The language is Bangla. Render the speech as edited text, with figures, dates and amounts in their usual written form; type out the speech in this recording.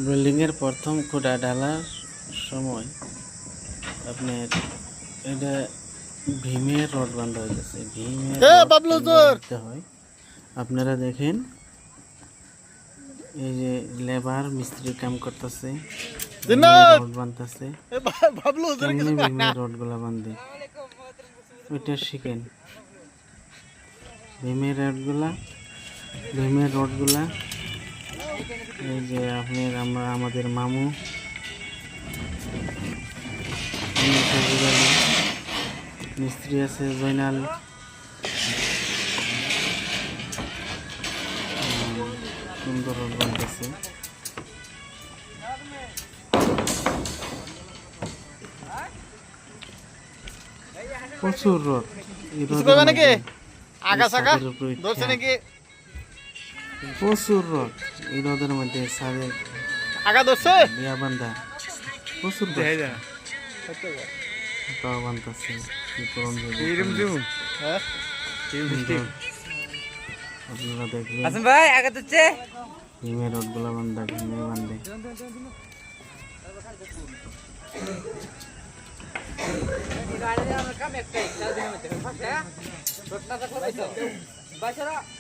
বিল্ডিংয়ের প্রথম খুঁটা ঢালার সময় আপনার এটা ভীমের রড বাঁধা হয়ে গেছে। ভীমের রড বাঁধতে হয়। আপনারা দেখেন, এই যে লেবার মিস্ত্রি কাম করতেছে, রড বাঁধতেছে। কেমনি ভীমের রড গুলা বাঁধে ওইটা শিখেন। ভীমের রড গুলা এই যে আপনার আমাদের মামু মিস্ত্রি আছে জয়নাল, সুন্দর রড বানতেছে। প্রচুর রড, প্রচুর রড এই রোদের মধ্যে সাদের বিয়া বান্ধা প্রচুর তাও বানতেছে। আপনারা দেখবেন ভীমের রড গুলা বান্ধা, ভীমে বান্ধে।